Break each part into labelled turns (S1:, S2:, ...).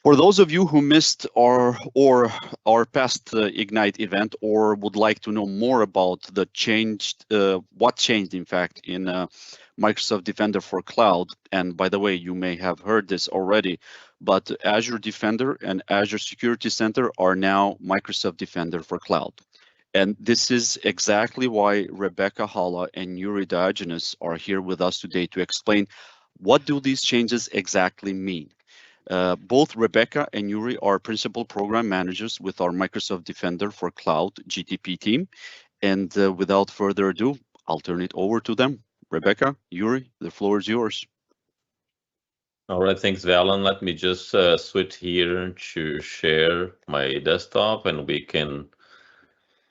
S1: For those of you who missed our past Ignite event or would like to know more about the what changed in fact in Microsoft Defender for Cloud, and by the way, you may have heard this already, but Azure Defender and Azure Security Center are now Microsoft Defender for Cloud. And this is exactly why Rebecca Halla and Yuri Diogenes are here with us today to explain what do these changes exactly mean. Both Rebecca and Yuri are principal program managers with our Microsoft Defender for Cloud GTP team. And without further ado, I'll turn it over to them. Rebecca, Yuri, the floor is yours.
S2: All right, thanks, Valen. Let me just switch here to share my desktop and we can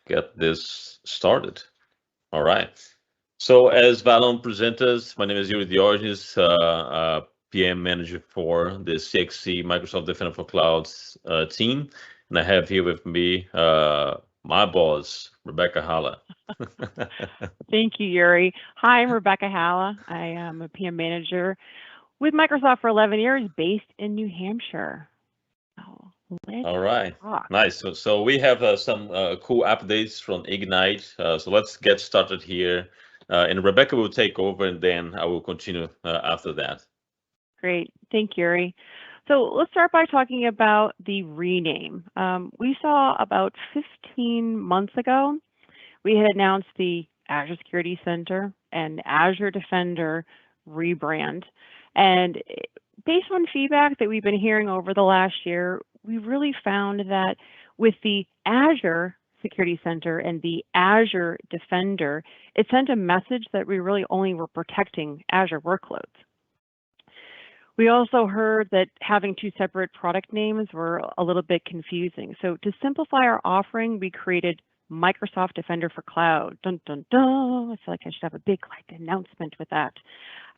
S2: get this started. All right. So as Valen presented, my name is Yuri Diogenes, PM manager for the CXC Microsoft Defender for Cloud team. And I have here with me my boss, Rebecca Halla.
S3: Thank you, Yuri. Hi, I'm Rebecca Halla. I am a PM manager with Microsoft for 11 years, based in New Hampshire.
S2: All right, nice. So we have some cool updates from Ignite. So let's get started here. And Rebecca will take over and then I will continue after that.
S3: Great, thank you, Yuri. So let's start by talking about the rename. We saw about 15 months ago, we had announced the Azure Security Center and Azure Defender rebrand. And based on feedback that we've been hearing over the last year, we really found that with the Azure Security Center and the Azure Defender, it sent a message that we really only were protecting Azure workloads. We also heard that having two separate product names were a little bit confusing. So to simplify our offering, we created Microsoft Defender for Cloud. Dun, dun, dun. I feel like I should have a big announcement with that.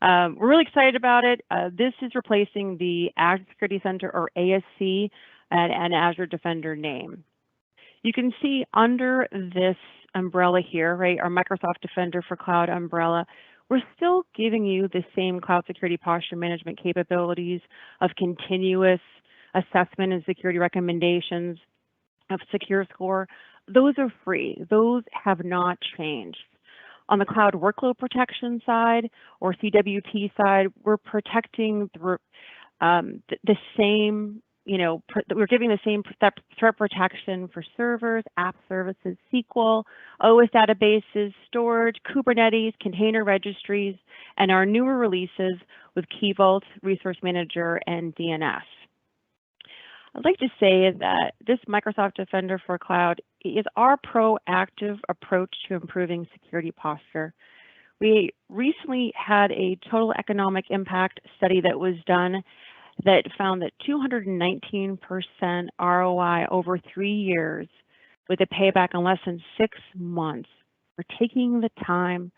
S3: We're really excited about it. This is replacing the Azure Security Center, or ASC, and Azure Defender name. You can see under this umbrella here, right, our Microsoft Defender for Cloud umbrella, we're still giving you the same cloud security posture management capabilities of continuous assessment and security recommendations, of SecureScore. Those are free. Those have not changed. On the cloud workload protection side, or CWP side, we're protecting the same, we're giving the same threat protection for servers, app services, SQL, OS databases, storage, Kubernetes, container registries, and our newer releases with Key Vault, Resource Manager, and DNS. I'd like to say that this Microsoft Defender for Cloud is our proactive approach to improving security posture. We recently had a total economic impact study that was done that found that 219% ROI over 3 years with a payback in less than 6 months for taking the time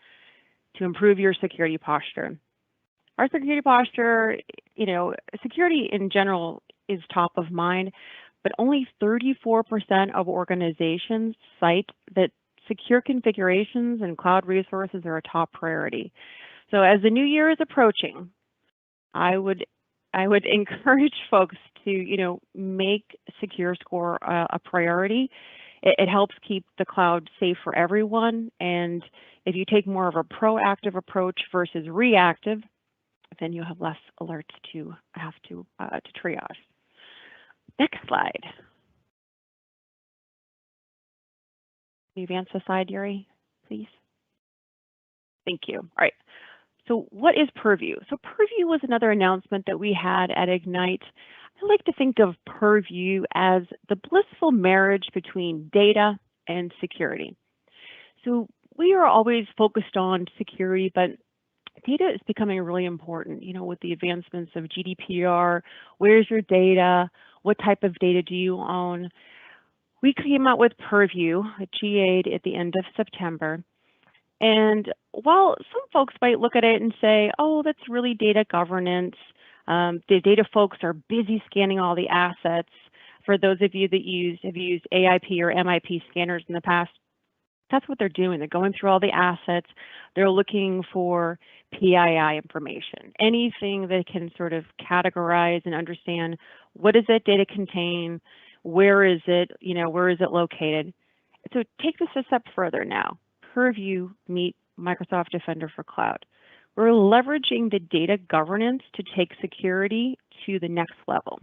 S3: to improve your security posture. Our security posture, security in general is top of mind, but only 34% of organizations cite that secure configurations and cloud resources are a top priority. So as the new year is approaching, I would encourage folks to, make SecureScore a priority. It helps keep the cloud safe for everyone. And if you take more of a proactive approach versus reactive, then you have less alerts to have to triage. Next slide. Can you advance the slide, Yuri, please? Thank you. All right. So what is Purview? So Purview was another announcement that we had at Ignite. I like to think of Purview as the blissful marriage between data and security. So we are always focused on security, but data is becoming really important, with the advancements of GDPR. Where's your data? What type of data do you own? We came out with Purview, GA'd at the end of September. And while some folks might look at it and say, oh, that's really data governance, the data folks are busy scanning all the assets. For those of you that have used AIP or MIP scanners in the past, That's what they're doing. They're going through all the assets. They're looking for PII information, anything that can sort of categorize and understand what does that data contain, where is it, where is it located. So take this a step further now. Purview meet Microsoft Defender for Cloud. We're leveraging the data governance to take security to the next level.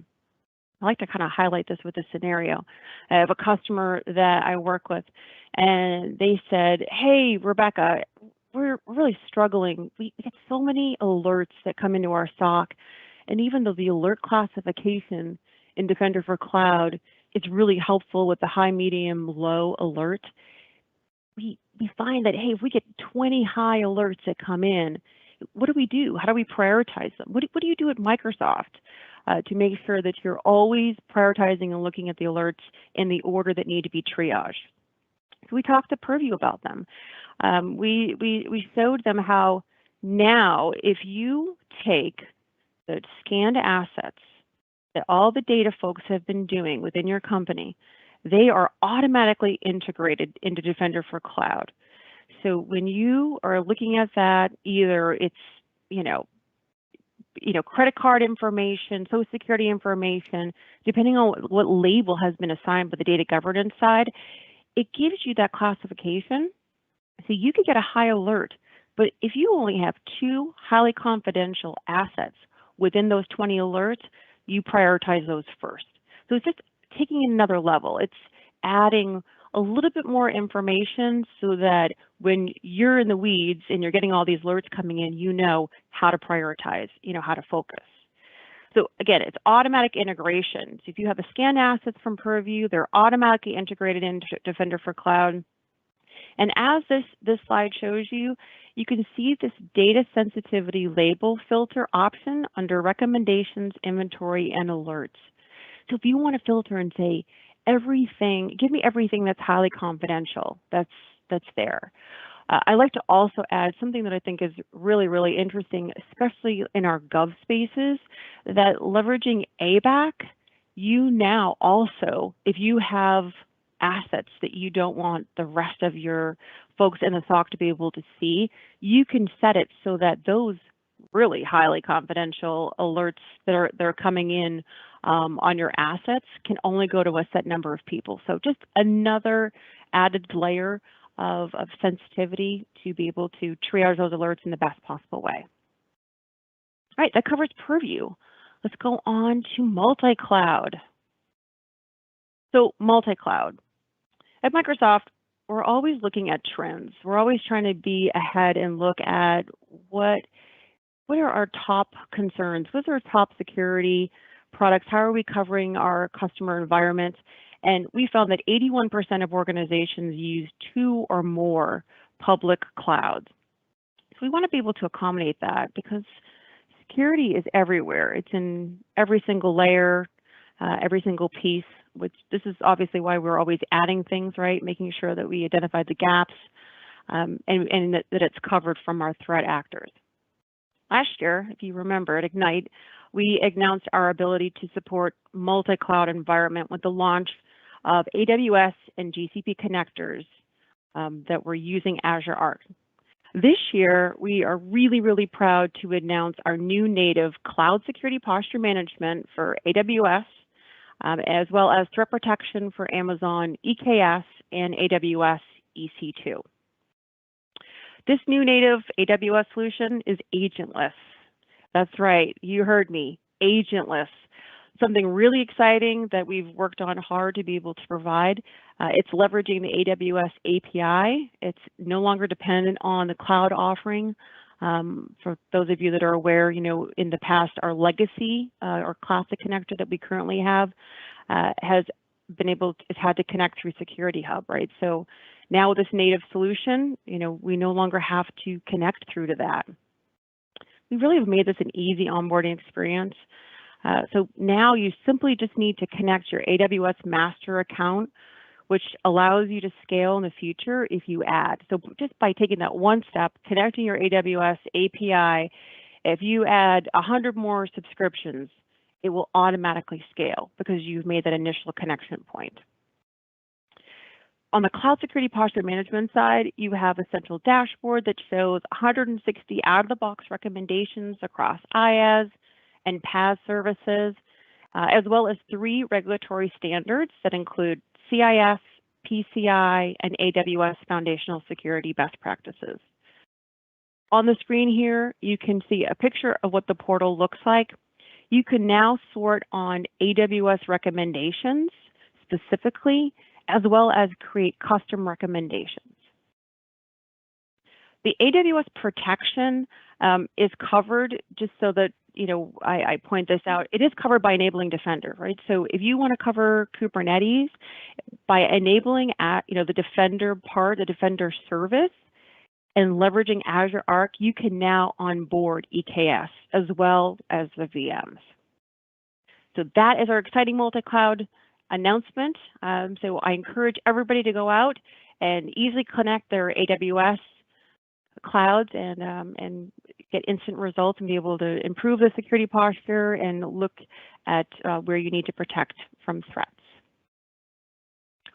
S3: I like to kind of highlight this with a scenario. I have a customer that I work with, and they said, "Hey, Rebecca, we're really struggling. We get so many alerts that come into our SOC, and even though the alert classification in Defender for Cloud is really helpful with the high, medium, low alert, we find that, hey, if we get 20 high alerts that come in, what do we do? How do we prioritize them? What do you do at Microsoft to make sure that you're always prioritizing and looking at the alerts in the order that need to be triaged?" So we talked to Purview about them. We showed them how now if you take the scanned assets that all the data folks have been doing within your company, they are automatically integrated into Defender for Cloud. So when you are looking at that, either it's, credit card information, social security information, depending on what label has been assigned by the data governance side, it gives you that classification. So you could get a high alert, but if you only have 2 highly confidential assets within those 20 alerts, you prioritize those first. So it's just taking another level. It's adding a little bit more information so that when you're in the weeds and you're getting all these alerts coming in, you know how to prioritize, how to focus. So again, it's automatic integration. So if you have the scanned assets from Purview, they're automatically integrated into Defender for Cloud. And as this slide shows you, you can see this data sensitivity label filter option under recommendations, inventory, and alerts. So if you want to filter and say everything, give me everything that's highly confidential, that's there. I like to also add something that I think is really, really interesting, especially in our gov spaces, that leveraging ABAC, you now also, if you have assets that you don't want the rest of your folks in the SOC to be able to see, you can set it so that those really highly confidential alerts that are coming in on your assets can only go to a set number of people. So just another added layer of sensitivity to be able to triage those alerts in the best possible way. All right, that covers Purview. Let's go on to multi-cloud. So multi-cloud. At Microsoft, we're always looking at trends. We're always trying to be ahead and look at what are our top concerns? What are our top security products? How are we covering our customer environment? And we found that 81% of organizations use 2 or more public clouds. So we want to be able to accommodate that because security is everywhere. It's in every single layer, every single piece, which this is obviously why we're always adding things, right? Making sure that we identify the gaps and that it's covered from our threat actors. Last year, if you remember at Ignite, we announced our ability to support multi-cloud environment with the launch of AWS and GCP connectors that were using Azure Arc. This year, we are really, really proud to announce our new native cloud security posture management for AWS, as well as threat protection for Amazon EKS and AWS EC2. This new native AWS solution is agentless. That's right, you heard me, agentless. Something really exciting that we've worked on hard to be able to provide. It's leveraging the AWS API. It's no longer dependent on the cloud offering. For those of you that are aware, in the past, our legacy or classic connector that we currently have has had to connect through Security Hub, right? So now with this native solution, we no longer have to connect through to that. We really have made this an easy onboarding experience. So now you simply just need to connect your AWS master account, which allows you to scale in the future if you add. So just by taking that one step, connecting your AWS API, if you add 100 more subscriptions, it will automatically scale because you've made that initial connection point. On the cloud security posture management side, you have a central dashboard that shows 160 out-of-the-box recommendations across IaaS and PaaS services, as well as 3 regulatory standards that include CIS, PCI, and AWS foundational security best practices. On the screen here, you can see a picture of what the portal looks like. You can now sort on AWS recommendations specifically, as well as create custom recommendations. The AWS protection is covered, just so that I point this out. It is covered by enabling Defender, right? So if you want to cover Kubernetes by enabling the Defender part, the Defender service, and leveraging Azure Arc, you can now onboard EKS as well as the VMs. So that is our exciting multi-cloud announcement. So I encourage everybody to go out and easily connect their AWS clouds and get instant results and be able to improve the security posture and look at where you need to protect from threats.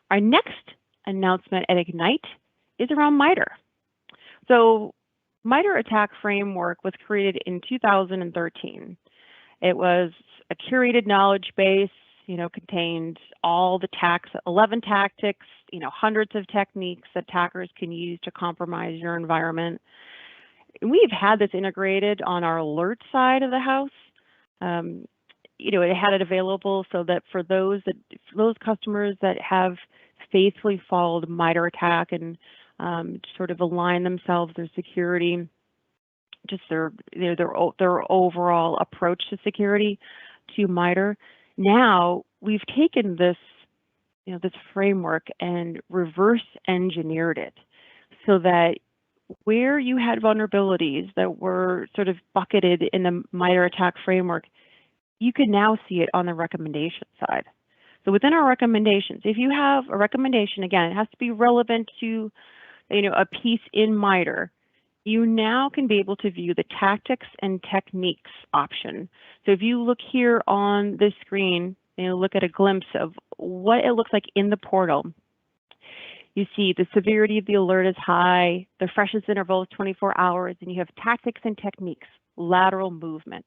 S3: Our next announcement at Ignite is around MITRE. So MITRE ATT&CK framework was created in 2013. It was a curated knowledge base, contained all the 11 tactics, hundreds of techniques that attackers can use to compromise your environment. We've had this integrated on our alert side of the house. It had it available so that for those customers that have faithfully followed MITRE ATT&CK and sort of align themselves, their security, just their overall approach to security to MITRE. Now we've taken this, this framework and reverse engineered it so that where you had vulnerabilities that were sort of bucketed in the MITRE ATT&CK framework, you can now see it on the recommendation side. So within our recommendations, if you have a recommendation, again, it has to be relevant to a piece in MITRE, you now can be able to view the tactics and techniques option. So if you look here on this screen, look at a glimpse of what it looks like in the portal. You see the severity of the alert is high, the freshness interval is 24 hours, and you have tactics and techniques, lateral movement.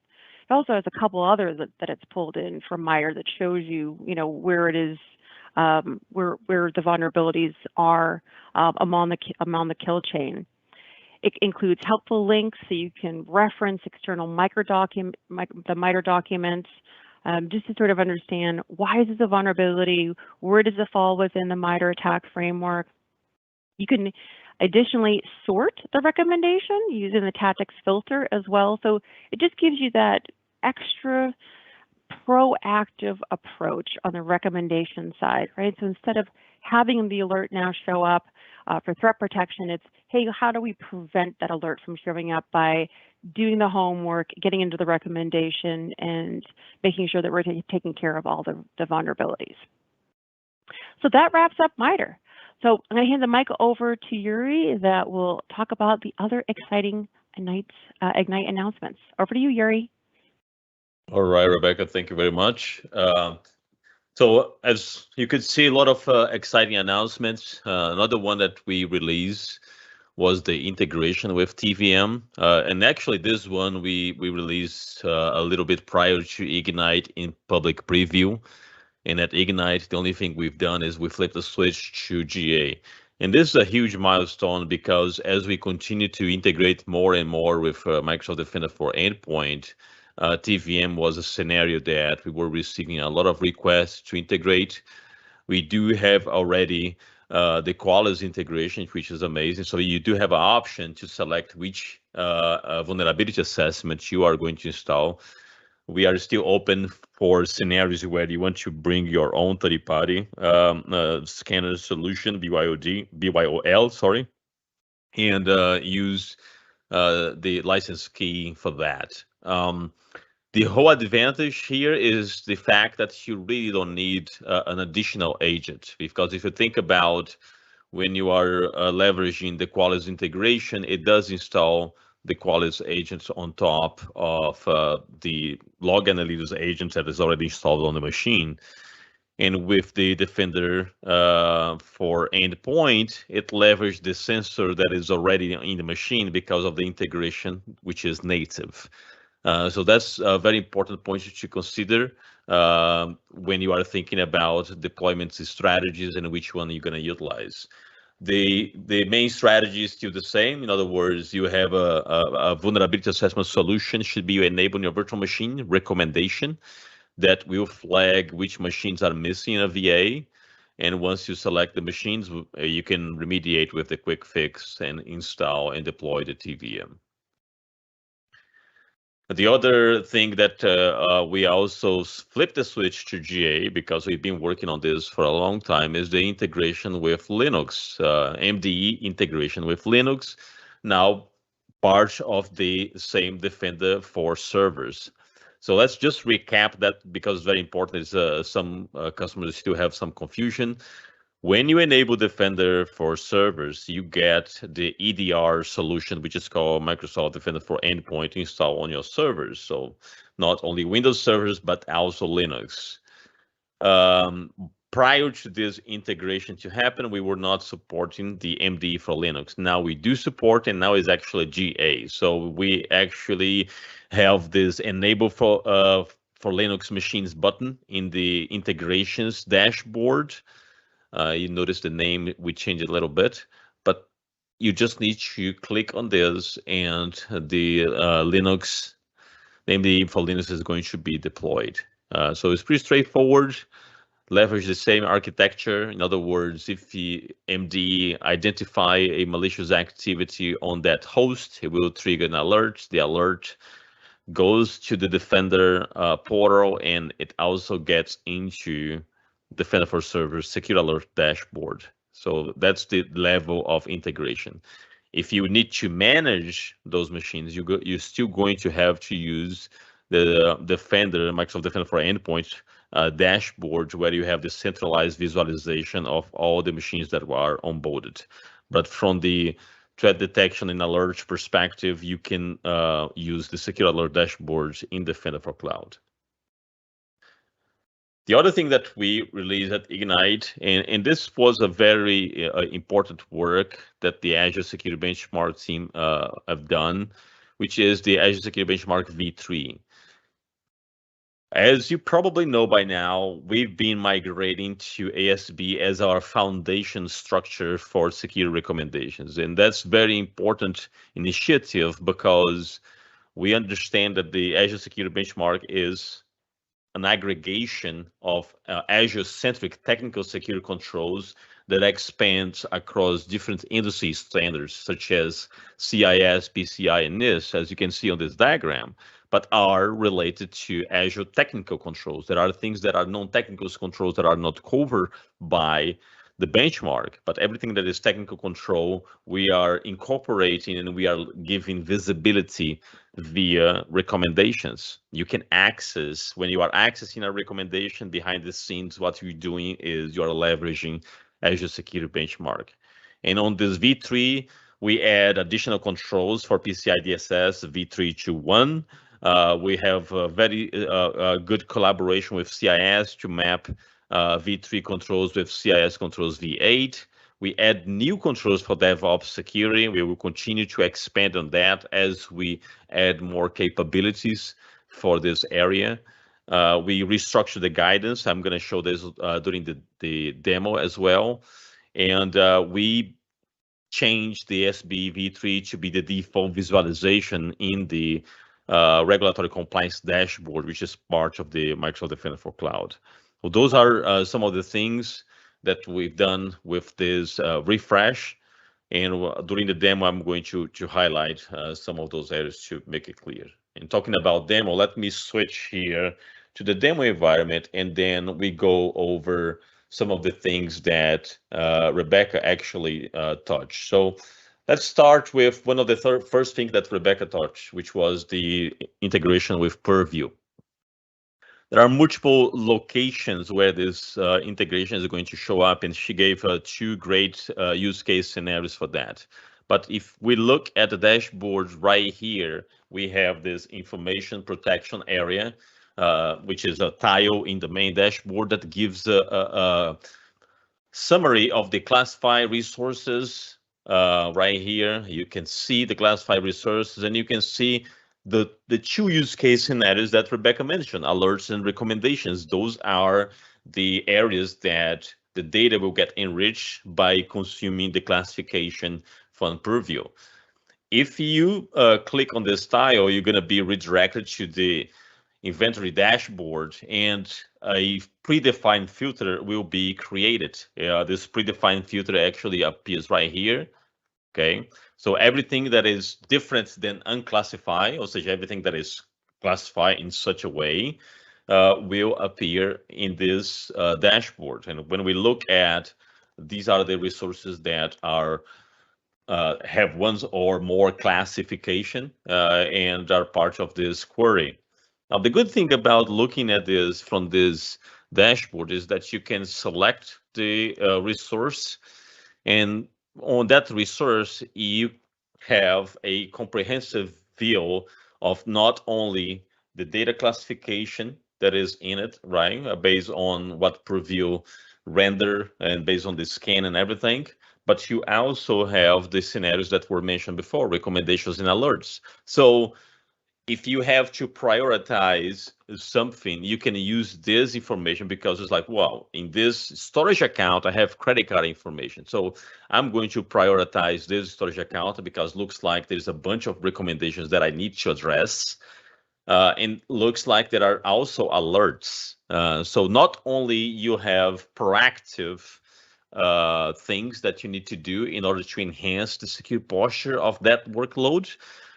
S3: It also has a couple others that it's pulled in from MITRE that shows you, where it is, where the vulnerabilities are among the kill chain. It includes helpful links so you can reference external the MITRE documents, just to sort of understand why is this a vulnerability, where does it fall within the MITRE ATT&CK framework. You can additionally sort the recommendation using the tactics filter as well. So it just gives you that extra proactive approach on the recommendation side, right? So instead of having the alert now show up for threat protection, it's, hey, how do we prevent that alert from showing up by doing the homework, getting into the recommendation, and making sure that we're taking care of all the vulnerabilities. So that wraps up MITRE. So I'm going to hand the mic over to Yuri that will talk about the other exciting Ignite announcements. Over to you, Yuri.
S2: All right, Rebecca, thank you very much. So as you could see, a lot of exciting announcements. Another one that we released was the integration with TVM. And actually this one we released a little bit prior to Ignite in public preview. And at Ignite, the only thing we've done is we flipped the switch to GA. And this is a huge milestone because as we continue to integrate more and more with Microsoft Defender for Endpoint, TVM was a scenario that we were receiving a lot of requests to integrate. We do have already the Qualys integration, which is amazing. So you do have an option to select which vulnerability assessment you are going to install. We are still open for scenarios where you want to bring your own third-party scanner solution, BYOL, sorry, and use the license key for that. The whole advantage here is the fact that you really don't need an additional agent, because if you think about when you are leveraging the Qualys integration, it does install the Qualys agents on top of the log analysis agent that is already installed on the machine. And with the Defender for endpoint, it leverages the sensor that is already in the machine because of the integration, which is native. So that's a very important point to consider when you are thinking about deployment strategies and which one you're going to utilize. The main strategy is still the same. In other words, you have a vulnerability assessment solution should be enabled in your virtual machine recommendation that will flag which machines are missing a VA. And once you select the machines, you can remediate with the quick fix and install and deploy the TVM. The other thing that we also flipped the switch to GA because we've been working on this for a long time is the integration with Linux, MDE integration with Linux, now part of the same Defender for servers. So let's just recap that because it's very important. Is some customers still have some confusion. When you enable Defender for servers, you get the EDR solution, which is called Microsoft Defender for Endpoint, installed on your servers. So not only Windows servers, but also Linux. Prior to this integration to happen, we were not supporting the MDE for Linux. Now we do support, and now it's actually GA. So we actually have this enable for Linux machines button in the integrations dashboard. You notice the name, we changed it a little bit, but you just need to click on this and the Linux, namely for Linux, is going to be deployed. So it's pretty straightforward, leverage the same architecture. In other words, if the MD identify a malicious activity on that host, it will trigger an alert. The alert goes to the Defender portal, and it also gets into Defender for Servers Secure Alert dashboard. So that's the level of integration. If you need to manage those machines, you're still going to have to use the Defender, Microsoft Defender for Endpoint dashboard, where you have the centralized visualization of all the machines that are onboarded. But from the threat detection and alert perspective, you can use the Secure Alert dashboards in Defender for Cloud. The other thing that we released at Ignite, and this was a very important work that the Azure Security Benchmark team have done, which is the Azure Security Benchmark v3. As you probably know by now, we've been migrating to ASB as our foundation structure for security recommendations. And that's very important initiative because we understand that the Azure Security Benchmark is an aggregation of Azure-centric technical security controls that expands across different industry standards, such as CIS, PCI, and NIST, as you can see on this diagram, but are related to Azure technical controls. There are things that are non-technical controls that are not covered by the benchmark, but everything that is technical control, we are incorporating and we are giving visibility via recommendations. You can access, when you are accessing a recommendation behind the scenes, what you're doing is you're leveraging Azure Security Benchmark. And on this V3, we add additional controls for PCI DSS v3.2.1. We have a very good collaboration with CIS to map v3 controls with CIS controls v8. We add new controls for DevOps security. We will continue to expand on that as we add more capabilities for this area. We restructure the guidance. I'm going to show this during the demo as well. And we changed the SB v3 to be the default visualization in the regulatory compliance dashboard, which is part of the Microsoft Defender for Cloud. Well, those are some of the things that we've done with this refresh. And during the demo, I'm going to highlight some of those areas to make it clear. And talking about demo, let me switch here to the demo environment, and then we go over some of the things that Rebecca actually touched. So let's start with one of the first things that Rebecca touched, which was the integration with Purview. There are multiple locations where this integration is going to show up, and she gave two great use case scenarios for that. But if we look at the dashboard right here, we have this information protection area which is a tile in the main dashboard that gives a summary of the classified resources. Right here, you can see the classified resources, and you can see the two use case scenarios that Rebecca mentioned, alerts and recommendations. Those are the areas that the data will get enriched by consuming the classification from Purview. If you click on this tile, you're going to be redirected to the inventory dashboard, and a predefined filter will be created. This predefined filter actually appears right here. Okay, so everything that is different than unclassified, or such everything that is classified in such a way, will appear in this dashboard. And when we look at, these are the resources that are have one or more classification and are part of this query. Now, the good thing about looking at this from this dashboard is that you can select the resource, and on that resource, you have a comprehensive view of not only the data classification that is in it, right, based on what Purview render and based on the scan and everything, but you also have the scenarios that were mentioned before, recommendations and alerts. So if you have to prioritize something, you can use this information, because it's like, well, in this storage account, I have credit card information. So I'm going to prioritize this storage account because looks like there's a bunch of recommendations that I need to address. And looks like there are also alerts. So not only you have proactive things that you need to do in order to enhance the secure posture of that workload,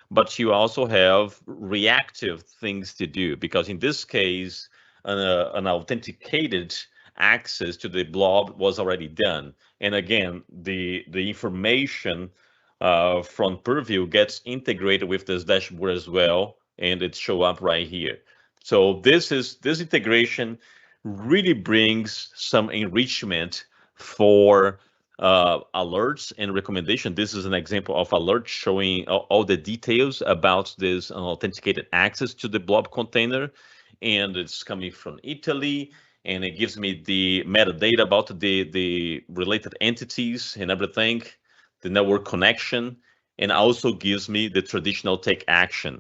S2: but you also have reactive things to do, because in this case, an authenticated access to the blob was already done. And again, the information from Purview gets integrated with this dashboard as well, and it show up right here. So this integration really brings some enrichment for alerts and recommendation. This is an example of alert showing all the details about this authenticated access to the blob container, and it's coming from Italy, and it gives me the metadata about the related entities and everything, the network connection, and also gives me the traditional take action.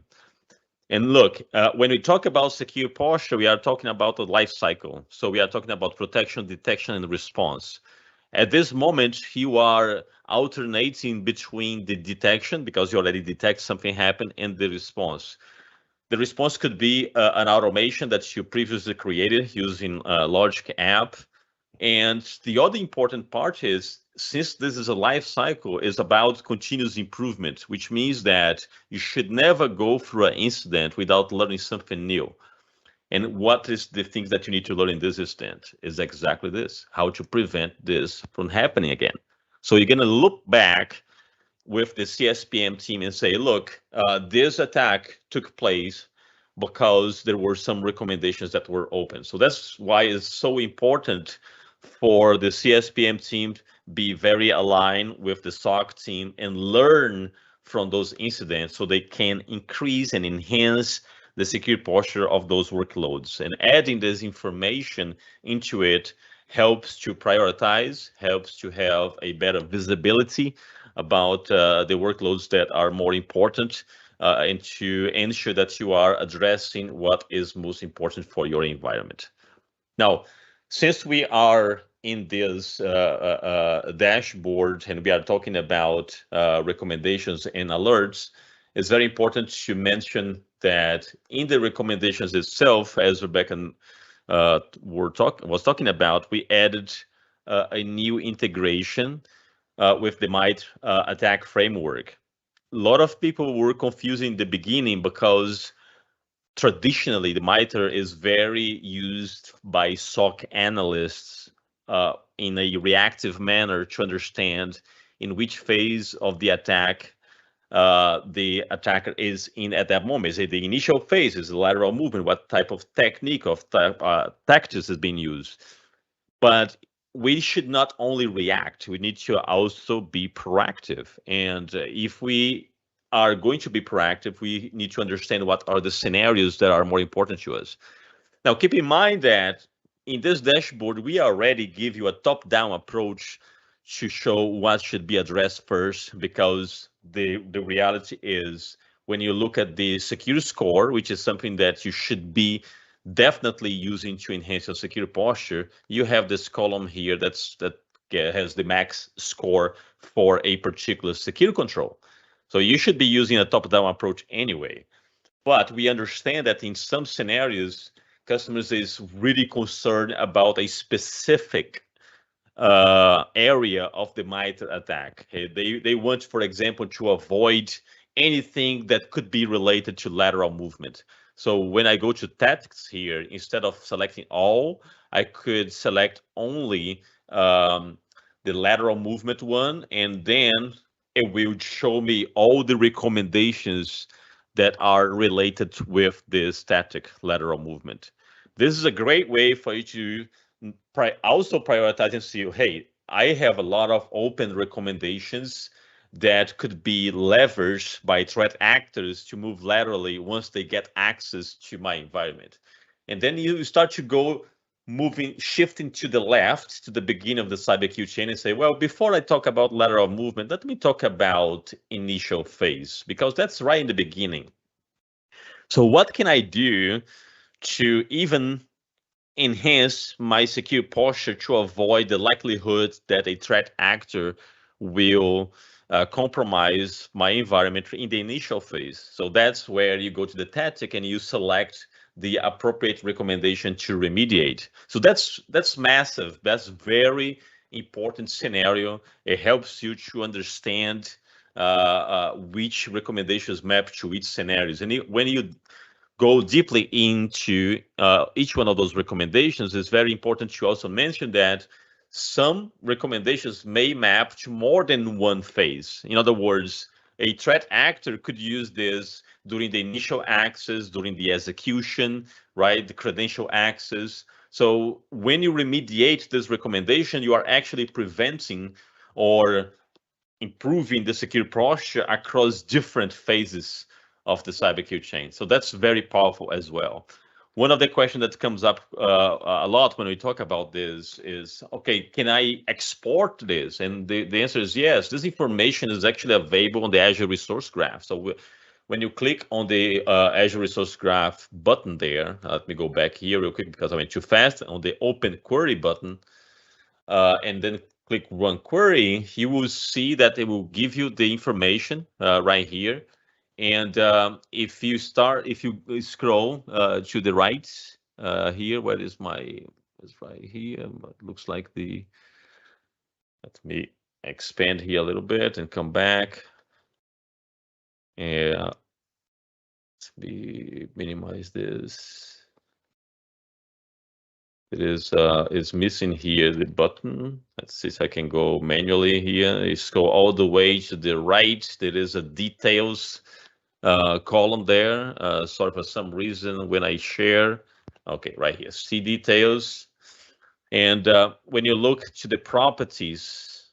S2: And look, when we talk about secure posture, we are talking about the life cycle. So we are talking about protection, detection, and response. At this moment, you are alternating between the detection, because you already detect something happened, and the response. The response could be an automation that you previously created using a Logic app. And the other important part is, since this is a life cycle, is about continuous improvement, which means that you should never go through an incident without learning something new. And what is the things that you need to learn in this instance is exactly this, how to prevent this from happening again. So you're going to look back with the CSPM team and say, look, this attack took place because there were some recommendations that were open. So that's why it's so important for the CSPM team to be very aligned with the SOC team and learn from those incidents so they can increase and enhance the secure posture of those workloads. And adding this information into it helps to prioritize, helps to have a better visibility about the workloads that are more important, and to ensure that you are addressing what is most important for your environment. Now, since we are in this dashboard and we are talking about recommendations and alerts, it's very important to mention that in the recommendations itself, as Rebecca was talking about, we added a new integration with the MITRE ATT&CK framework. A lot of people were confused in the beginning because traditionally the MITRE is very used by SOC analysts in a reactive manner to understand in which phase of the attack the attacker is in at that moment. Is it the initial phase? Is it the lateral movement? What type of technique of tactics is being used? But we should not only react, we need to also be proactive. And if we are going to be proactive, we need to understand what are the scenarios that are more important to us. Now, keep in mind that in this dashboard, we already give you a top-down approach to show what should be addressed first, because the reality is when you look at the secure score, which is something that you should be definitely using to enhance your secure posture, you have this column here that has the max score for a particular secure control. So you should be using a top-down approach anyway. But we understand that in some scenarios, customers is really concerned about a specific area of the MITRE attack. They want, for example, to avoid anything that could be related to lateral movement. So when I go to tactics here, instead of selecting all, I could select only the lateral movement one, and then it will show me all the recommendations that are related with this static lateral movement. This is a great way for you to also prioritize and see, hey, I have a lot of open recommendations that could be leveraged by threat actors to move laterally once they get access to my environment. And then you start to go shifting to the left to the beginning of the CyberQ chain and say, well, before I talk about lateral movement, let me talk about initial phase, because that's right in the beginning. So what can I do to even enhance my secure posture to avoid the likelihood that a threat actor will compromise my environment in the initial phase? So that's where you go to the tactic and you select the appropriate recommendation to remediate. So that's massive. That's very important scenario. It helps you to understand which recommendations map to which scenarios. And when you go deeply into each one of those recommendations, it's very important to also mention that some recommendations may map to more than one phase. In other words, a threat actor could use this during the initial access, during the execution, right? The credential access. So when you remediate this recommendation, you are actually preventing or improving the secure posture across different phases of the CyberQ chain. So that's very powerful as well. One of the questions that comes up a lot when we talk about this is, okay, can I export this? And the answer is yes. This information is actually available on the Azure Resource Graph. So when you click on the Azure Resource Graph button there, let me go back here real quick because I went too fast, on the Open Query button, and then click Run Query, you will see that it will give you the information right here. And if you scroll to the right here, where is it's right here. It looks like let me expand here a little bit and come back. Yeah, let me minimize this. It's missing here the button. Let's see if I can go manually here. You scroll all the way to the right. There is a details column there. Sorry, for some reason when I share, okay, right here, see details. And when you look to the properties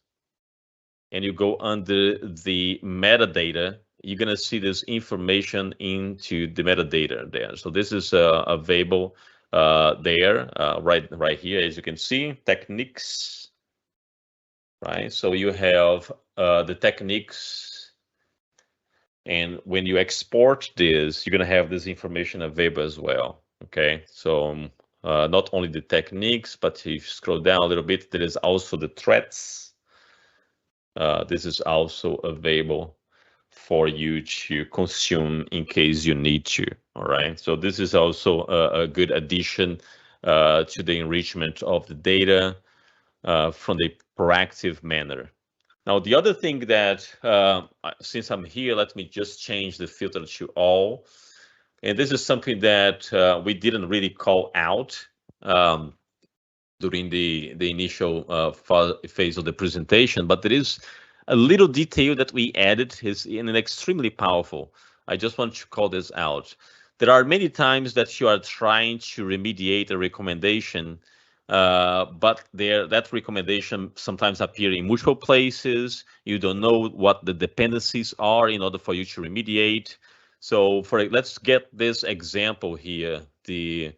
S2: and you go under the metadata, you're gonna see this information into the metadata there. So this is available there, right here, as you can see, techniques, right? So you have the techniques. And when you export this, you're going to have this information available as well. Okay, so not only the techniques, but if you scroll down a little bit, there is also the threats. This is also available for you to consume in case you need to. All right, so this is also a good addition to the enrichment of the data from the proactive manner. Now, the other thing that, since I'm here, let me just change the filter to all. And this is something that we didn't really call out during the initial phase of the presentation, but there is a little detail that we added is extremely powerful. I just want to call this out. There are many times that you are trying to remediate a recommendation, but that recommendation sometimes appear in multiple places. You don't know what the dependencies are in order for you to remediate. So let's get this example here, the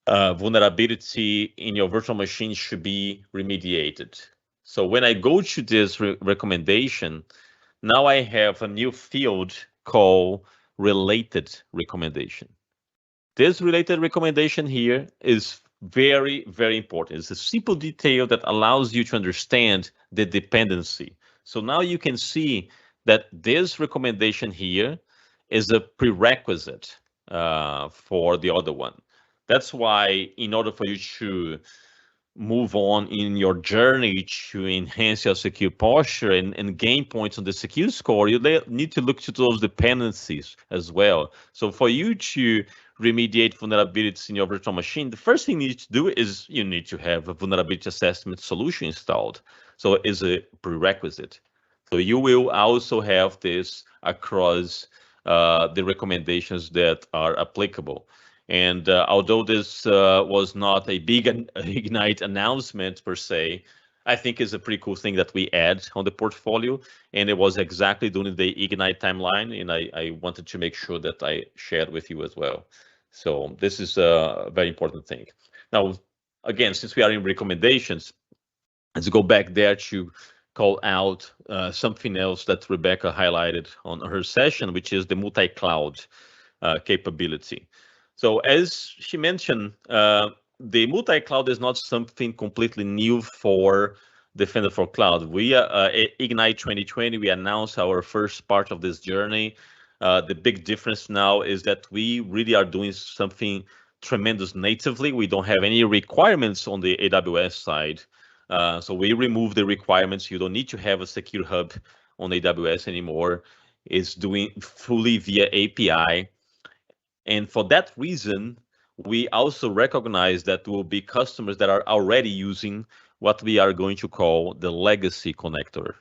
S2: vulnerability in your virtual machine should be remediated. So when I go to this recommendation, now I have a new field called related recommendation. This related recommendation here is very, very important. It's a simple detail that allows you to understand the dependency. So now you can see that this recommendation here is a prerequisite for the other one. That's why in order for you to move on in your journey to enhance your secure posture and gain points on the secure score, you need to look to those dependencies as well. So for you to remediate vulnerabilities in your virtual machine, the first thing you need to do is you need to have a vulnerability assessment solution installed. So it is a prerequisite. So you will also have this across the recommendations that are applicable. And although this was not a big Ignite announcement per se, I think it's a pretty cool thing that we add on the portfolio. And it was exactly during the Ignite timeline. And I wanted to make sure that I shared with you as well. So this is a very important thing. Now, again, since we are in recommendations, let's go back there to call out something else that Rebecca highlighted on her session, which is the multi-cloud capability. So as she mentioned, the multi-cloud is not something completely new for Defender for Cloud. We Ignite 2020, we announced our first part of this journey. The big difference now is that we really are doing something tremendous natively. We don't have any requirements on the AWS side. So we remove the requirements. You don't need to have a secure hub on AWS anymore. It's doing fully via API. And for that reason, we also recognize that there will be customers that are already using what we are going to call the legacy connector.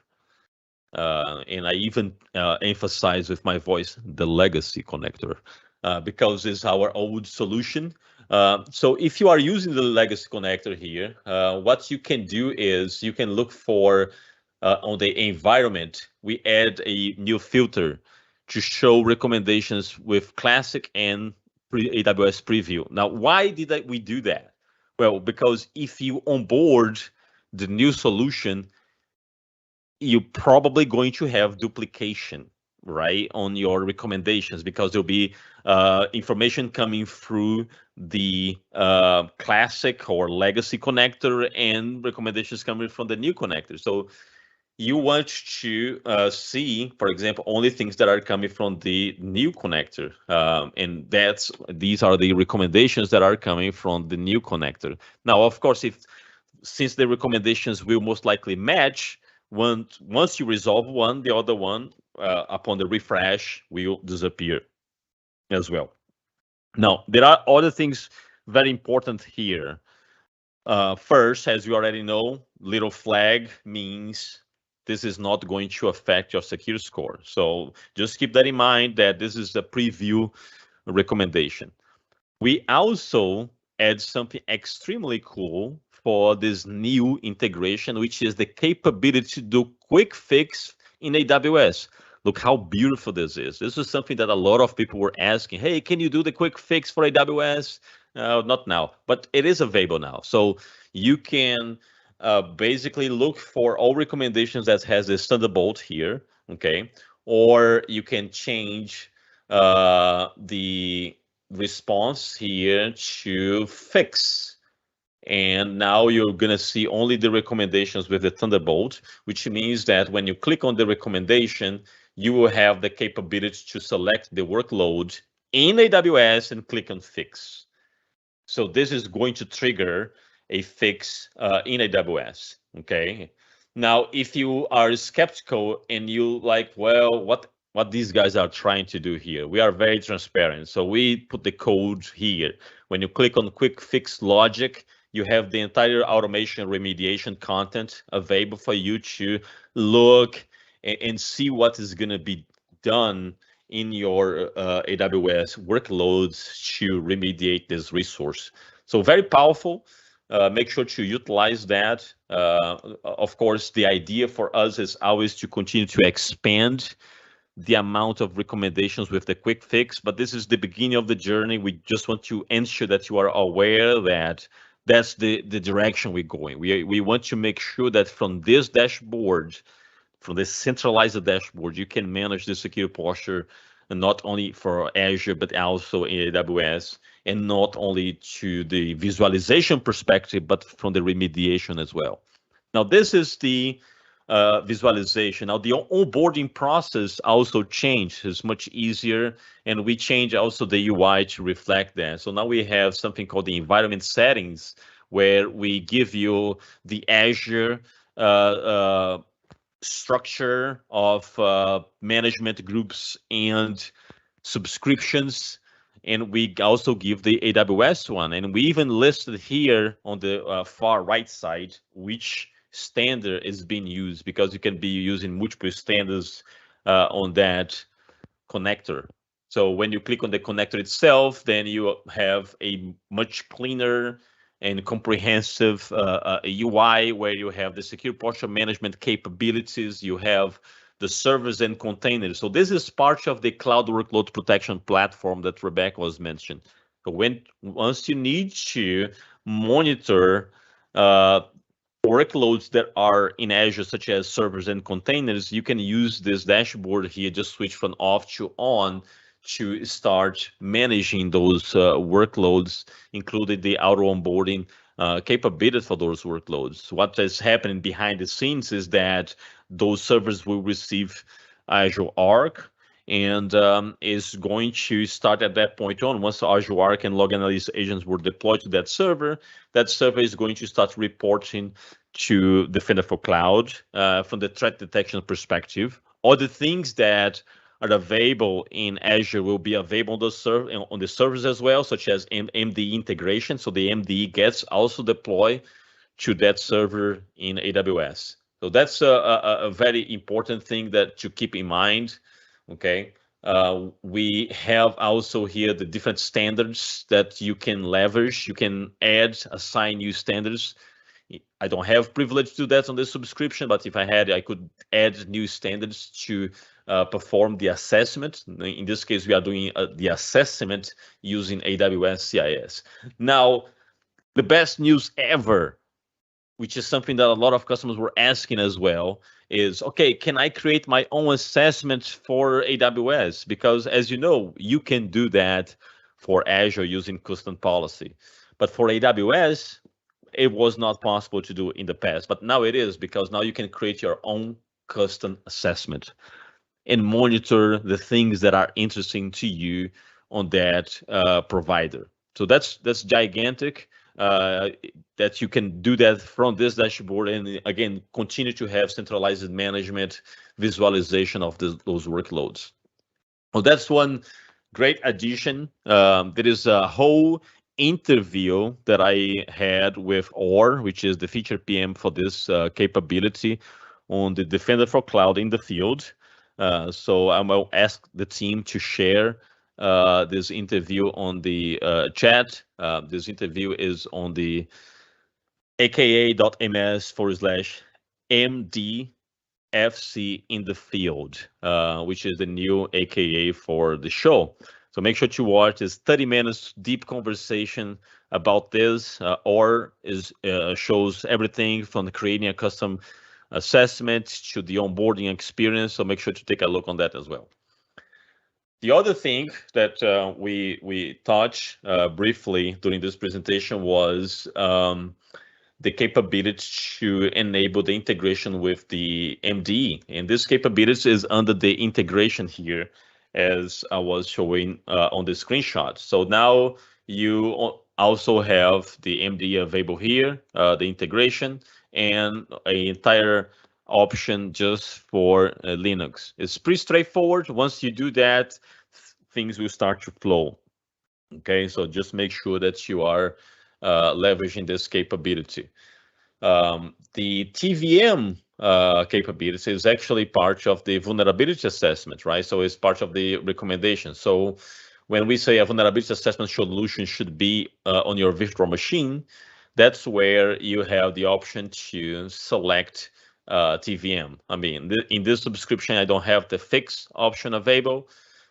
S2: And I even emphasize with my voice, the legacy connector, because it's our old solution. So if you are using the legacy connector here, what you can do is you can look for on the environment, we add a new filter to show recommendations with classic and AWS Purview. Now, why did we do that? Well, because if you onboard the new solution, you're probably going to have duplication, right, on your recommendations, because there'll be information coming through the classic or legacy connector and recommendations coming from the new connector. So you want to see, for example, only things that are coming from the new connector, and these are the recommendations that are coming from the new connector. Now, of course, since the recommendations will most likely match, once you resolve one, the other one, upon the refresh, will disappear as well. Now, there are other things very important here. First, as you already know, little flag means this is not going to affect your secure score. So just keep that in mind, that this is a preview recommendation. We also add something extremely cool for this new integration, which is the capability to do quick fix in AWS. Look how beautiful this is. This is something that a lot of people were asking. Hey, can you do the quick fix for AWS? Not now, but it is available now. So you can basically look for all recommendations that has this Thunderbolt here, okay? Or you can change the response here to fix. And now you're gonna see only the recommendations with the Thunderbolt, which means that when you click on the recommendation, you will have the capability to select the workload in AWS and click on fix. So this is going to trigger a fix in AWS, okay? Now, if you are skeptical and you like, well, what these guys are trying to do here, we are very transparent. So we put the code here. When you click on quick fix logic, you have the entire automation remediation content available for you to look and see what is gonna be done in your AWS workloads to remediate this resource. So very powerful. Make sure to utilize that. Of course, the idea for us is always to continue to expand the amount of recommendations with the quick fix, but this is the beginning of the journey. We just want to ensure that you are aware that that's the direction we're going. We want to make sure that from this dashboard, from this centralized dashboard, you can manage the security posture, and not only for Azure, but also in AWS, and not only to the visualization perspective, but from the remediation as well. Now, this is the visualization. Now, the onboarding process also changed. It's much easier, and we change also the UI to reflect that. So now we have something called the environment settings, where we give you the Azure structure of management groups and subscriptions, and we also give the AWS one, and we even listed here on the far right side which standard is being used, because you can be using multiple standards on that connector. So when you click on the connector itself, then you have a much cleaner and comprehensive UI, where you have the secure posture management capabilities, you have the servers and containers. So this is part of the cloud workload protection platform that Rebecca was mentioned. So once you need to monitor workloads that are in Azure, such as servers and containers, you can use this dashboard here, just switch from off to on to start managing those workloads, including the auto onboarding capability for those workloads. What is happening behind the scenes is that those servers will receive Azure Arc, and is going to start at that point on. Once Azure Arc and log analysis agents were deployed to that server is going to start reporting to Defender for Cloud from the threat detection perspective. All the things that are available in Azure will be available on the servers as well, such as MDE integration. So the MDE gets also deployed to that server in AWS. So that's a very important thing that to keep in mind. Okay, we have also here the different standards that you can leverage. You can assign new standards. I don't have privilege to do that on the subscription, but if I had, I could add new standards to perform the assessment. In this case, we are doing the assessment using AWS CIS. Now, the best news ever, which is something that a lot of customers were asking as well, is, okay, can I create my own assessment for AWS? Because as you know, you can do that for Azure using custom policy. But for AWS, it was not possible to do in the past, but now it is, because now you can create your own custom assessment and monitor the things that are interesting to you on that provider. So that's gigantic, that you can do that from this dashboard, and again, continue to have centralized management visualization of those workloads. Well, that's one great addition. There is a whole interview that I had with Or, which is the feature PM for this capability on the Defender for Cloud in the field. So I will ask the team to share this interview on the chat. This interview is on the aka.ms/MDFC in the field, which is the new AKA for the show. So make sure to watch this 30 minutes deep conversation about this, or shows everything from creating a custom assessment to the onboarding experience. So make sure to take a look on that as well. The other thing that we touched briefly during this presentation was the capability to enable the integration with the MDE. And this capability is under the integration here, as I was showing on the screenshot. So now you also have the MDE available here, the integration, and an entire option just for Linux. It's pretty straightforward. Once you do that, things will start to flow. Okay, so just make sure that you are leveraging this capability. The TVM capability is actually part of the vulnerability assessment, right? So it's part of the recommendation. So when we say a vulnerability assessment solution should be on your virtual machine, that's where you have the option to select TVM. I mean, in this subscription, I don't have the fix option available.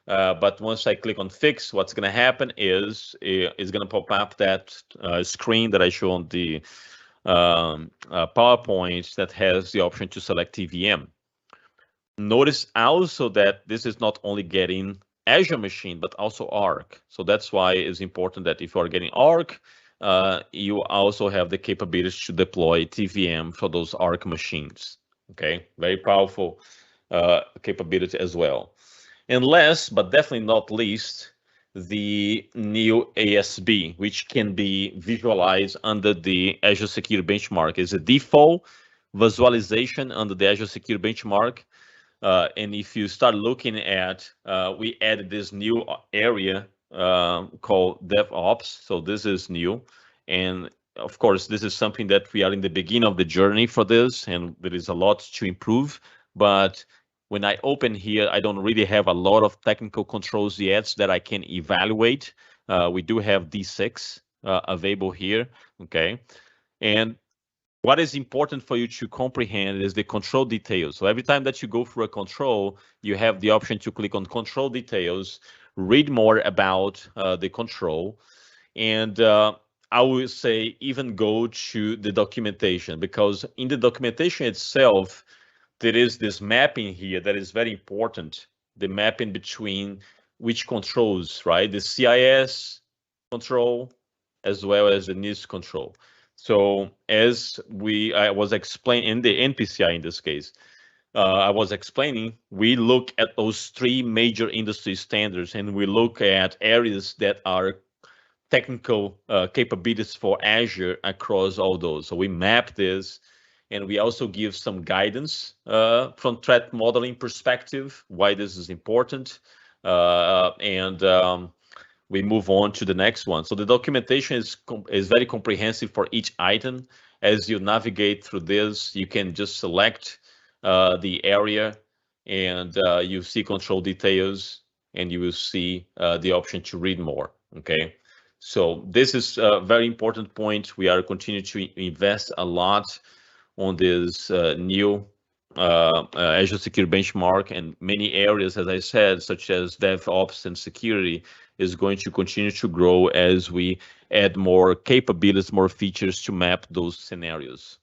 S2: But once I click on fix, what's going to happen is it's going to pop up that screen that I show on the PowerPoint that has the option to select TVM. Notice also that this is not only getting Azure machine, but also Arc. So that's why it's important that if you are getting Arc, you also have the capability to deploy TVM for those Arc machines. Okay, very powerful capability as well. And last, but definitely not least, the new ASB, which can be visualized under the Azure Secure Benchmark. It's a default visualization under the Azure Secure Benchmark. And if you start looking at, we added this new area called DevOps. So this is new. And of course, this is something that we are in the beginning of the journey for this, and there is a lot to improve. But when I open here, I don't really have a lot of technical controls yet that I can evaluate. We do have D6 available here, okay? And what is important for you to comprehend is the control details. So every time that you go through a control, you have the option to click on control details, read more about the control, and I would say even go to the documentation, because in the documentation itself, there is this mapping here that is very important, the mapping between which controls, right? The CIS control as well as the NIST control. So as I was explaining in the NPCI in this case, I was explaining, we look at those three major industry standards, and we look at areas that are technical capabilities for Azure across all those. So we map this, and we also give some guidance from threat modeling perspective, why this is important, and we move on to the next one. So the documentation is very comprehensive for each item. As you navigate through this, you can just select the area, and you see control details, and you will see the option to read more, okay? So this is a very important point. We are continuing to invest a lot on this new Azure Secure Benchmark, and many areas, as I said, such as DevOps and security, is going to continue to grow as we add more capabilities, more features to map those scenarios.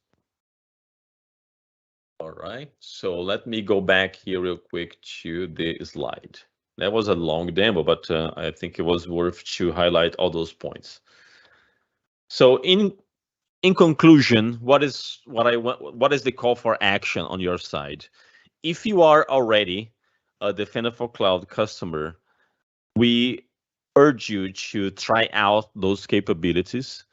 S2: All right, so let me go back here real quick to the slide. That was a long demo, but I think it was worth to highlight all those points. So in conclusion, what is the call for action on your side? If you are already a Defender for Cloud customer, we urge you to try out those capabilities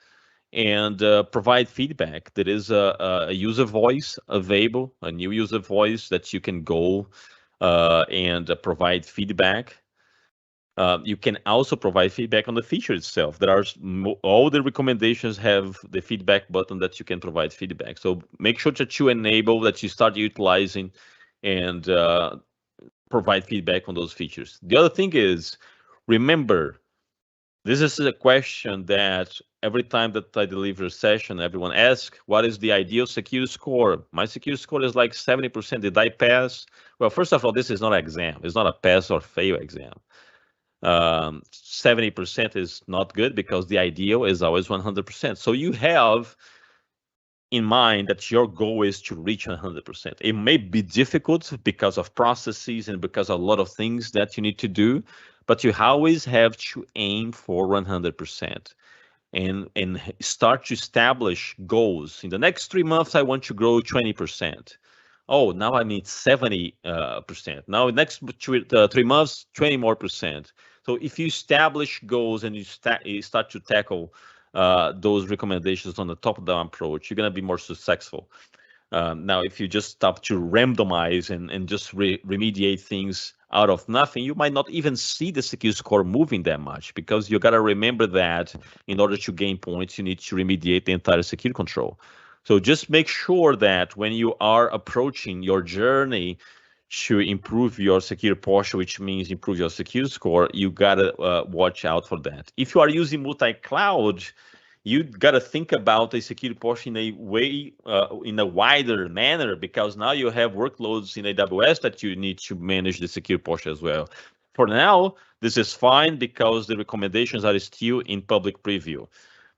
S2: and provide feedback. There is a user voice available, a new user voice that you can go and provide feedback. You can also provide feedback on the feature itself. There are all the recommendations have the feedback button that you can provide feedback. So make sure that you enable, that you start utilizing and provide feedback on those features. The other thing is, remember, this is a question that every time that I deliver a session, everyone asks, what is the ideal secure score? My secure score is like 70%. Did I pass? Well, first of all, this is not an exam. It's not a pass or fail exam. 70% is not good, because the ideal is always 100%. So you have in mind that your goal is to reach 100%. It may be difficult because of processes and because of a lot of things that you need to do, but you always have to aim for 100% and start to establish goals. In the next 3 months, I want to grow 20%. Oh, now I need 70%. Now, next 3 months, 20 more percent. So if you establish goals and you start to tackle those recommendations on the top-down approach, you're going to be more successful. Now, if you just stop to randomize and just remediate things out of nothing, you might not even see the secure score moving that much, because you got to remember that in order to gain points, you need to remediate the entire security control. So just make sure that when you are approaching your journey to improve your secure posture, which means improve your secure score, you got to watch out for that. If you are using multi-cloud, you got to think about the security posture in a way, in a wider manner, because now you have workloads in AWS that you need to manage the security posture as well. For now, this is fine because the recommendations are still in public preview.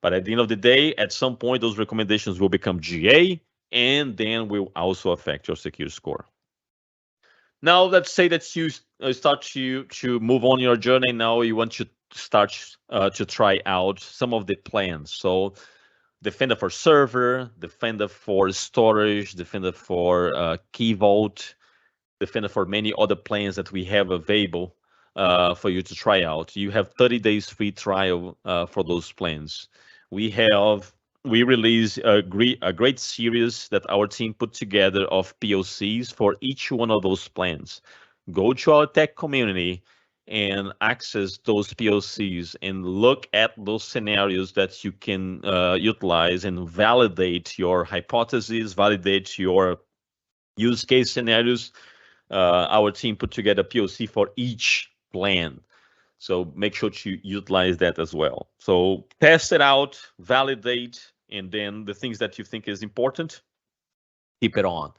S2: But at the end of the day, at some point, those recommendations will become GA, and then will also affect your security score. Now, let's say that you start to move on your journey. Now you want to start to try out some of the plans. So Defender for server, Defender for storage, Defender for key vault, Defender for many other plans that we have available for you to try out. You have 30 days free trial for those plans. We release a great series that our team put together of POCs for each one of those plans. Go to our tech community and access those POCs and look at those scenarios that you can utilize and validate your hypotheses, validate your use case scenarios. Our team put together a POC for each plan. So make sure to utilize that as well. So test it out, validate, and then the things that you think is important, keep it on.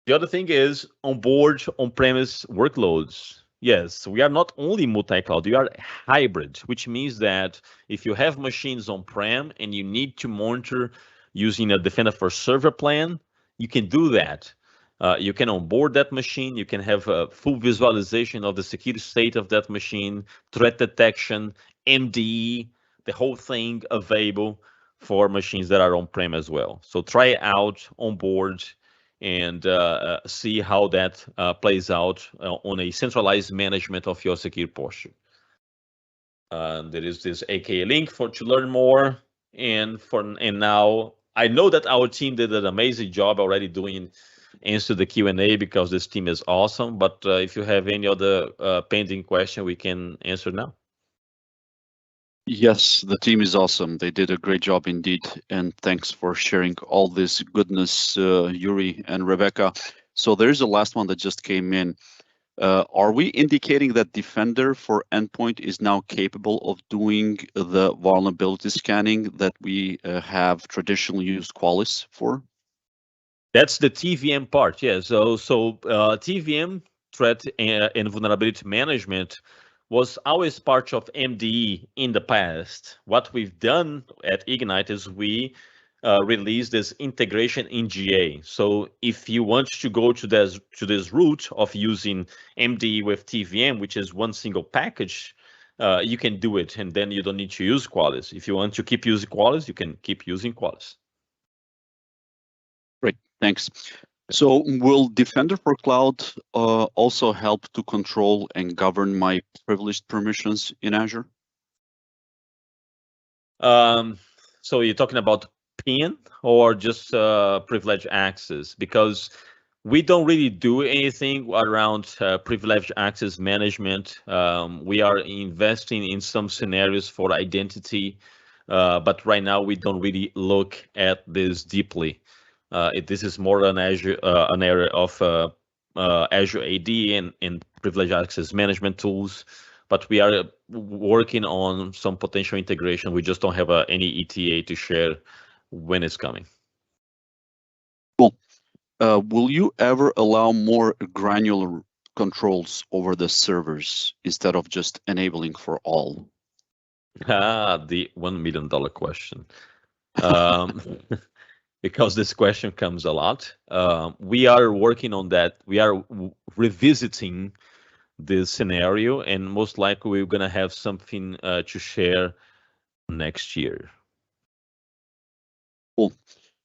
S2: The other thing is onboard on-premise workloads. Yes, we are not only multi-cloud, we are hybrid, which means that if you have machines on-prem and you need to monitor using a Defender for server plan, you can do that. You can onboard that machine, you can have a full visualization of the security state of that machine, threat detection, MDE, the whole thing available for machines that are on-prem as well. So try it out, onboard, and see how that plays out on a centralized management of your security posture. There is this AKA link to learn more, and now I know that our team did an amazing job already doing answer the Q&A because this team is awesome. But if you have any other pending question, we can answer now.
S1: Yes, the team is awesome. They did a great job indeed. And thanks for sharing all this goodness, Yuri and Rebecca. So there's a last one that just came in. Are we indicating that Defender for Endpoint is now capable of doing the vulnerability scanning that we have traditionally used Qualys for?
S2: That's the TVM part, yeah. So TVM, threat and vulnerability management, was always part of MDE in the past. What we've done at Ignite is we released this integration in GA. So if you want to go to this route of using MDE with TVM, which is one single package, you can do it, and then you don't need to use Qualys. If you want to keep using Qualys, you can keep using Qualys.
S1: Great, thanks. So will Defender for Cloud also help to control and govern my privileged permissions in Azure?
S2: So you're talking about PIN or just privileged access? Because we don't really do anything around privileged access management. We are investing in some scenarios for identity, but right now we don't really look at this deeply. This is more an Azure, an area of Azure AD and privileged access management tools. But we are working on some potential integration. We just don't have any ETA to share when it's coming.
S1: Cool. Will you ever allow more granular controls over the servers instead of just enabling for all?
S2: The $1 million question. Because this question comes a lot. We are working on that. We are revisiting this scenario, and most likely we're going to have something to share next year.
S1: Cool.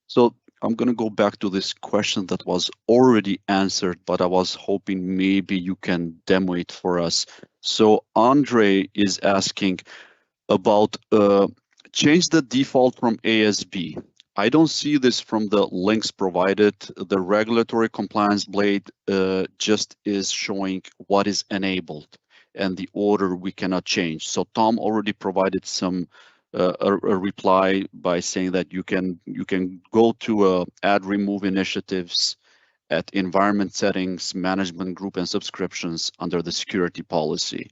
S1: So I'm going to go back to this question that was already answered, but I was hoping maybe you can demo it for us. So Andre is asking about change the default from ASB. I don't see this from the links provided. The regulatory compliance blade just is showing what is enabled and the order we cannot change. So Tom already provided some a reply by saying that you can go to add remove initiatives at environment settings, management group and subscriptions under the security policy.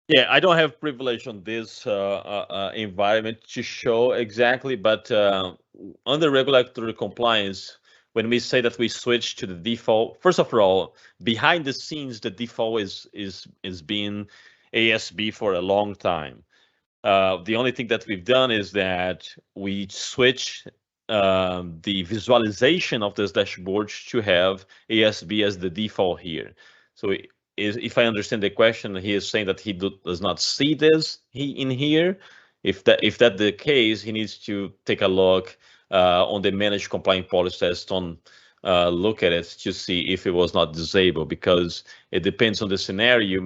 S2: Yeah, I don't have privilege on this environment to show exactly, but under regulatory compliance, when we say that we switch to the default, first of all, behind the scenes, the default is being ASB for a long time. The only thing that we've done is that we switch the visualization of this dashboard to have ASB as the default here. So if I understand the question, he is saying that he does not see this in here. If that the case, he needs to take a look on the managed compliant policy test on look at it to see if it was not disabled, because it depends on the scenario.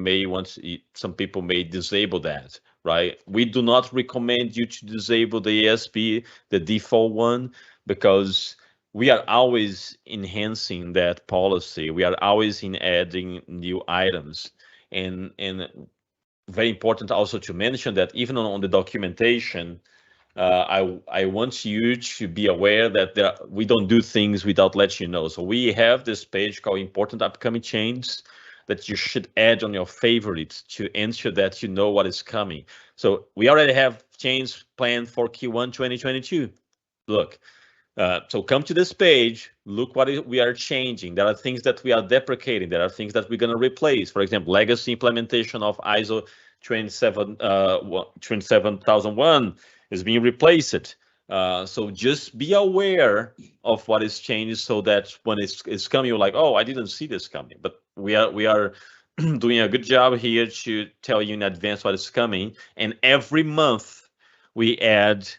S2: Some people may disable that, right? We do not recommend you to disable the ASB, the default one, because we are always enhancing that policy. We are always adding new items, and very important also to mention that even on the documentation, I want you to be aware that we don't do things without letting you know. So we have this page called Important Upcoming Changes that you should add on your favorites to ensure that you know what is coming. So we already have changes planned for Q1 2022. Look. So come to this page, look what we are changing. There are things that we are deprecating. There are things that we're going to replace. For example, legacy implementation of ISO 27001 is being replaced. So just be aware of what is changing, so that when it's coming, you're like, oh, I didn't see this coming. But we are doing a good job here to tell you in advance what is coming. And every month we add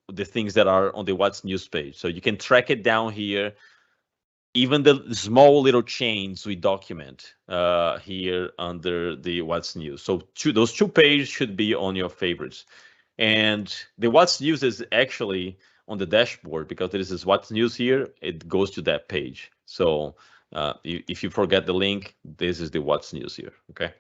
S2: the things that are on the What's News page. So you can track it down here. Even the small little changes we document here under the What's News. So those two pages should be on your favorites. And the What's News is actually on the dashboard, because this is What's News here. It goes to that page. So if you forget the link, this is the What's News here. Okay.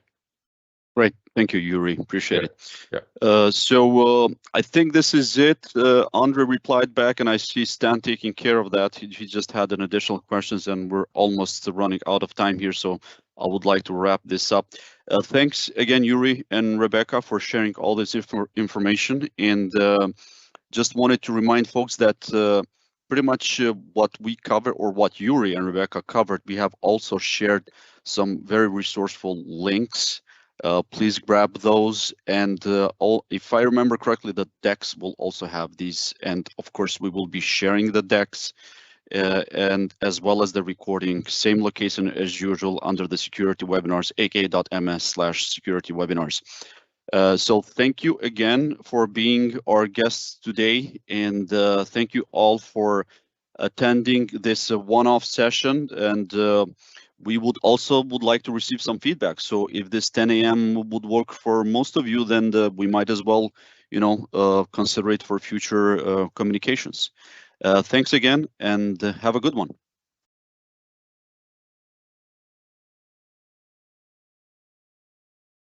S1: Great, thank you, Yuri. Appreciate it.
S2: Yeah.
S1: So I think this is it. Andre replied back, and I see Stan taking care of that. He just had an additional questions, and we're almost running out of time here. So I would like to wrap this up. Thanks again, Yuri and Rebecca, for sharing all this information. And just wanted to remind folks that pretty much what we cover, or what Yuri and Rebecca covered, we have also shared some very resourceful links. Please grab those, and if I remember correctly, the decks will also have these, and of course we will be sharing the decks and as well as the recording, same location as usual under the security webinars, aka.ms/security webinars. So thank you again for being our guests today, and thank you all for attending this one-off session. And we would like to receive some feedback. So if this 10 a.m. would work for most of you, then we might as well, consider it for future communications. Thanks again, and have a good one.